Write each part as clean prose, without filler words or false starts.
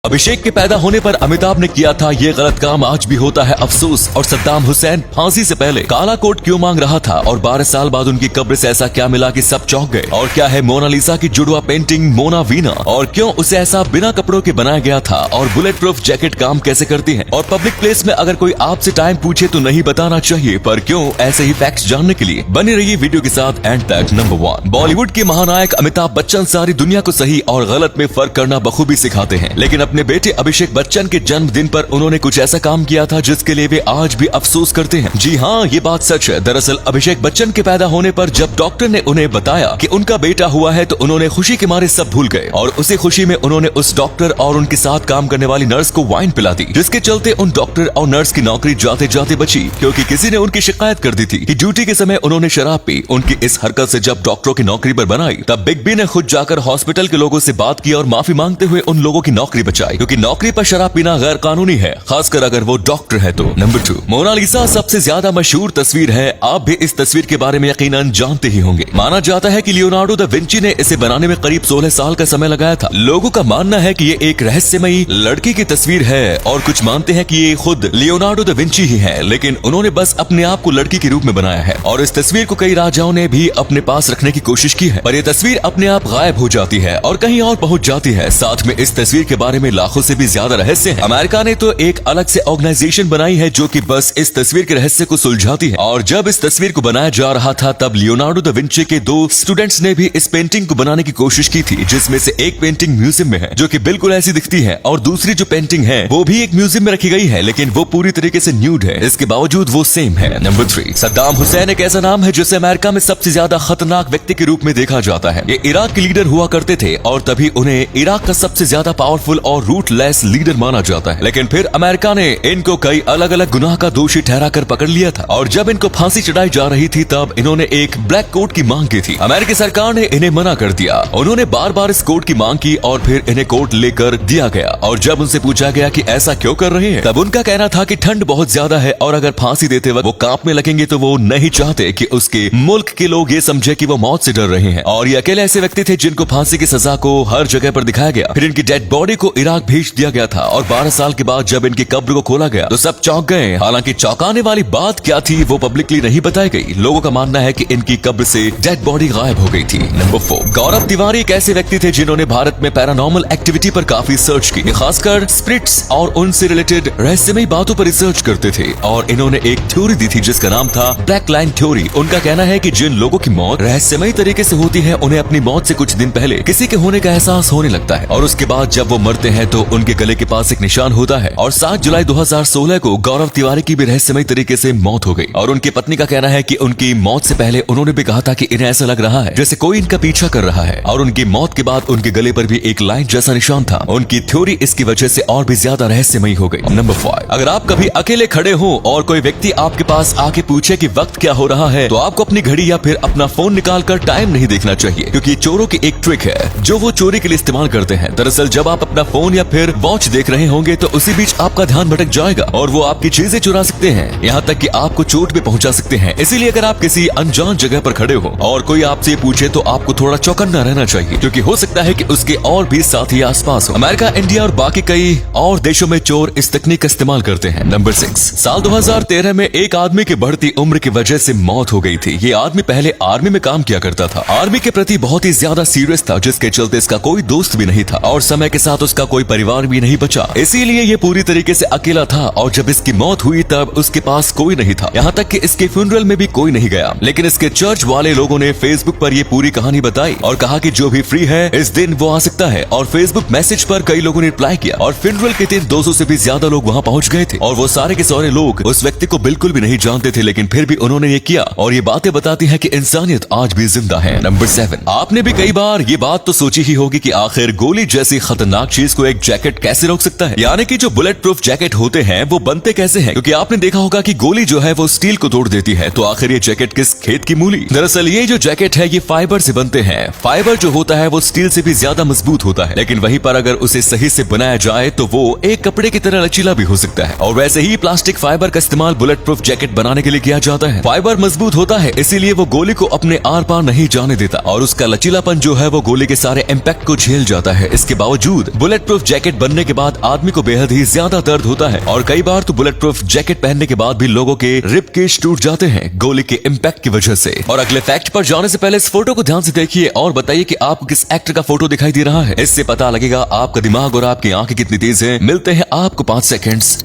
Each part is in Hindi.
अभिषेक के पैदा होने पर अमिताभ ने किया था ये गलत काम, आज भी होता है अफसोस। और सद्दाम हुसैन फांसी से पहले काला कोट क्यों मांग रहा था और 12 साल बाद उनकी कब्र से ऐसा क्या मिला कि सब चौंक गए। और क्या है मोनालिसा की जुड़वा पेंटिंग मोना वीना, और क्यों उसे ऐसा बिना कपड़ों के बनाया गया था, और बुलेट प्रूफ जैकेट काम कैसे करती है। और पब्लिक प्लेस में अगर कोई आपसे टाइम पूछे तो नहीं बताना चाहिए, पर क्यों, ऐसे ही फैक्ट्स जानने के लिए बने रहिए वीडियो के साथ एंड तक। नंबर 1, बॉलीवुड के महानायक अमिताभ बच्चन सारी दुनिया को सही और गलत में फर्क करना बखूबी सिखाते हैं, लेकिन अपने बेटे अभिषेक बच्चन के जन्मदिन पर उन्होंने कुछ ऐसा काम किया था जिसके लिए वे आज भी अफसोस करते हैं। जी हाँ, ये बात सच है। दरअसल अभिषेक बच्चन के पैदा होने पर जब डॉक्टर ने उन्हें बताया कि उनका बेटा हुआ है तो उन्होंने खुशी के मारे सब भूल गए, और उसी खुशी में उन्होंने उस डॉक्टर और उनके साथ काम करने वाली नर्स को वाइन पिला दी, जिसके चलते उन डॉक्टर और नर्स की नौकरी जाते जाते बची, क्योंकि किसी ने उनकी शिकायत कर दी थी कि ड्यूटी के समय उन्होंने शराब पी। उनकी इस हरकत से जब डॉक्टरों की नौकरी पर बनाई, तब बिग बी ने खुद जाकर हॉस्पिटल के लोगों से बात की और माफी मांगते हुए उन लोगों की नौकरी बचाई, क्योंकि नौकरी पर शराब पीना गैर कानूनी है, खासकर अगर वो डॉक्टर है तो। नंबर 2, मोनालिसा सबसे ज्यादा मशहूर तस्वीर है। आप भी इस तस्वीर के बारे में यकीनन जानते ही होंगे। माना जाता है कि लियोनार्डो दा विंची ने इसे बनाने में करीब 16 साल का समय लगाया था। लोगों का मानना है कि ये एक रहस्यमयी लड़की की तस्वीर है, और कुछ मानते हैं कि ये खुद लियोनार्डो दा विंची ही है, लेकिन उन्होंने बस अपने आप को लड़की के रूप में बनाया है। और इस तस्वीर को कई राजाओं ने भी अपने पास रखने की कोशिश की है, पर यह तस्वीर अपने आप गायब हो जाती है और कहीं और पहुंच जाती है। साथ में इस तस्वीर के बारे में लाखों से भी ज्यादा रहस्य है। अमेरिका ने तो एक अलग से ऑर्गेनाइजेशन बनाई है जो कि बस इस तस्वीर के रहस्य को सुलझाती है। और जब इस तस्वीर को बनाया जा रहा था, तब लियोनार्डो दा विंची के 2 स्टूडेंट्स ने भी इस पेंटिंग को बनाने की कोशिश की थी, जिसमें से एक पेंटिंग म्यूजियम में है जो कि बिल्कुल ऐसी दिखती है, और दूसरी जो पेंटिंग है वो भी एक म्यूजियम में रखी गई है, लेकिन वो पूरी तरीके से न्यूड है। इसके बावजूद वो सेम है। नंबर 3, सद्दाम हुसैन एक ऐसा नाम है जिसे अमेरिका में सबसे ज्यादा खतरनाक व्यक्ति के रूप में देखा जाता है। ये इराक के लीडर हुआ करते थे, और तभी उन्हें इराक का सबसे ज्यादा पावरफुल और रूटलेस लीडर माना जाता है। लेकिन फिर अमेरिका ने इनको कई अलग अलग गुनाह का दोषी ठहरा कर पकड़ लिया था, और जब इनको फांसी चढ़ाई जा रही थी तब इन्होंने एक ब्लैक कोट की मांग की थी। अमेरिकी सरकार ने इन्हें मना कर दिया। उन्होंने बार बार इस कोट की मांग की और फिर इन्हें कोट लेकर दिया गया, और जब उनसे पूछा गया कि ऐसा क्यों कर रहे हैं, तब उनका कहना था कि ठंड बहुत ज्यादा है और अगर फांसी देते वक्त वो कांपने लगेंगे तो वो नहीं चाहते कि उसके मुल्क के लोग ये समझे कि वो मौत से डर रहे हैं। और ये अकेले ऐसे व्यक्ति थे जिनको फांसी की सजा को हर जगह पर दिखाया गया। फिर इनकी डेड बॉडी को इराक भेज दिया गया था, और 12 साल के बाद जब इनकी कब्र को खोला गया तो सब चौंक गए। हालांकि चौंकाने वाली बात क्या थी वो पब्लिकली नहीं बताई गई। लोगों का मानना है कि इनकी कब्र से डेड बॉडी गायब हो गई थी। नंबर 4, गौरव तिवारी एक ऐसे व्यक्ति थे जिन्होंने भारत में पैरानॉर्मल एक्टिविटी पर काफी सर्च की, खासकर स्पिरिट्स और उनसे रिलेटेड रहस्यमयी बातों पर रिसर्च करते थे। और इन्होंने एक थ्योरी दी थी जिसका नाम था ब्लैक लाइन थ्योरी। उनका कहना है कि जिन लोगों की मौत रहस्यमयी तरीके से होती है, उन्हें अपनी मौत से कुछ दिन पहले किसी के होने का एहसास होने लगता है, और उसके बाद जब वो मरते हैं तो उनके गले के पास एक निशान होता है। और 7 जुलाई 2016 को गौरव तिवारी की भी रहस्यमयी तरीके से मौत हो गई। और उनकी पत्नी का कहना है कि उनकी मौत से पहले उन्होंने भी कहा था कि इन्हें ऐसा लग रहा है जैसे कोई इनका पीछा कर रहा है, और उनकी मौत के बाद उनके गले पर भी एक लाइन जैसा निशान था। उनकी थ्योरी इसकी वजह से और भी ज्यादा रहस्यमयी हो गई। नंबर 5, अगर आप कभी अकेले खड़े हो और कोई व्यक्ति आपके पास आके पूछे कि वक्त क्या हो रहा है, तो आपको अपनी घड़ी या फिर अपना फोन निकालकर टाइम नहीं देखना चाहिए, क्योंकि चोरों की एक ट्रिक है जो वो चोरी के लिए इस्तेमाल करते हैं। दरअसल जब आप अपना फोन या फिर वॉच देख रहे होंगे तो उसी बीच आपका ध्यान भटक जाएगा और वो आपकी चीजें चुरा सकते हैं, यहाँ तक कि आपको चोट भी पहुंचा सकते हैं। इसीलिए अगर आप किसी अनजान जगह पर खड़े हो और कोई आपसे पूछे तो आपको थोड़ा चौकन्ना रहना चाहिए, क्योंकि हो सकता है कि उसके और भी साथी आसपास हो। अमेरिका, इंडिया और बाकी कई और देशों में चोर इस तकनीक का इस्तेमाल करते हैं। नंबर 6, साल 2013 में एक आदमी की बढ़ती उम्र की वजह से मौत हो गई थी। ये आदमी पहले आर्मी में काम किया करता था। आर्मी के प्रति बहुत ही ज्यादा सीरियस था, जिसके चलते इसका कोई दोस्त भी नहीं था, और समय के साथ उसका कोई परिवार भी नहीं बचा। इसीलिए ये पूरी तरीके से अकेला था, और जब इसकी मौत हुई तब उसके पास कोई नहीं था, यहाँ तक कि इसके फ्यूनरल में भी कोई नहीं गया। लेकिन इसके चर्च वाले लोगों ने फेसबुक पर ये पूरी कहानी बताई और कहा कि जो भी फ्री है इस दिन वो आ सकता है। और फेसबुक मैसेज पर कई लोगों ने रिप्लाई किया, और फ्यूनरल के दिन 200 से भी ज्यादा लोग वहाँ पहुँच गए थे। और वो सारे के सारे लोग उस व्यक्ति को बिल्कुल भी नहीं जानते थे, लेकिन फिर भी उन्होंने ये किया। और ये बातें बताती है कि इंसानियत आज भी जिंदा है। नंबर 7, आपने भी कई बार ये बात तो सोची ही होगी कि आखिर गोली जैसी खतरनाक चीज को एक जैकेट कैसे रोक सकता है, यानी कि जो बुलेट प्रूफ जैकेट होते हैं वो बनते कैसे हैं, क्योंकि आपने देखा होगा कि गोली जो है वो स्टील को तोड़ देती है, तो आखिर ये जैकेट किस खेत की मूली। दरअसल ये जो जैकेट है ये फाइबर से बनते हैं। फाइबर जो होता है वो स्टील से भी ज्यादा मजबूत होता है, लेकिन वहीं पर अगर उसे सही से बनाया जाए तो वो एक कपड़े की तरह लचीला भी हो सकता है। और वैसे ही प्लास्टिक फाइबर का इस्तेमाल बुलेट प्रूफ जैकेट बनाने के लिए किया जाता है। फाइबर मजबूत होता है, इसीलिए वो गोली को अपने आर पार नहीं जाने देता, और उसका लचीलापन जो है वो गोली के सारे इम्पैक्ट को झेल जाता है। इसके बावजूद बुलेट प्रूफ जैकेट बनने के बाद आदमी को बेहद ही ज्यादा दर्द होता है और कई बार तो बुलेट प्रूफ जैकेट पहनने के बाद भी लोगों के रिब केज टूट जाते हैं गोली के इम्पैक्ट की वजह से। और अगले फैक्ट पर जाने से पहले इस फोटो को ध्यान से देखिए और बताइए कि आपको किस एक्टर का फोटो दिखाई दे रहा है। इससे पता लगेगा आपका दिमाग और आपकी आंखें कितनी तेज है। मिलते हैं आपको 5 सेकंड्स।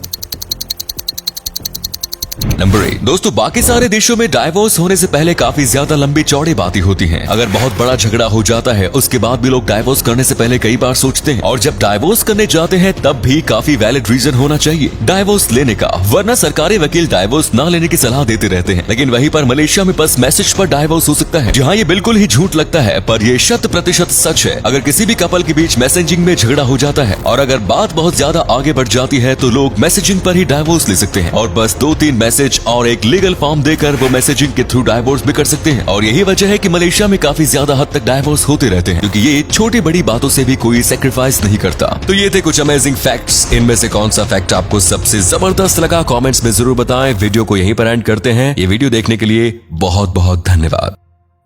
नंबर 8 दोस्तों, बाकी सारे देशों में डाइवोर्स होने से पहले काफी ज्यादा लंबी चौड़ी बातें होती हैं। अगर बहुत बड़ा झगड़ा हो जाता है उसके बाद भी लोग डाइवोर्स करने से पहले कई बार सोचते हैं और जब डाइवोर्स करने जाते हैं तब भी काफी वैलिड रीजन होना चाहिए डाइवोर्स लेने का, वरना सरकारी वकील डाइवोर्स न लेने की सलाह देते रहते हैं। लेकिन वहीं पर मलेशिया में बस मैसेज पर डाइवोर्स हो सकता है, जहाँ ये बिल्कुल ही झूठ लगता है पर ये 100% सच है। अगर किसी भी कपल के बीच मैसेजिंग में झगड़ा हो जाता है और अगर बात बहुत ज्यादा आगे बढ़ जाती है तो लोग मैसेजिंग पर ही डाइवोर्स ले सकते हैं और बस 2-3 मैसेज और एक लीगल फॉर्म देकर वो मैसेजिंग के थ्रू डाइवोर्स भी कर सकते हैं। और यही वजह है कि मलेशिया में काफी ज्यादा हद तक डाइवोर्स होते रहते हैं, क्योंकि ये छोटी बड़ी बातों से भी कोई सेक्रीफाइस नहीं करता। तो ये थे कुछ अमेजिंग फैक्ट्स। इनमें से कौन सा फैक्ट आपको सबसे जबरदस्त लगा कमेंट्स में जरूर बताएं। वीडियो को यहीं पर एंड करते हैं। ये वीडियो देखने के लिए बहुत बहुत धन्यवाद।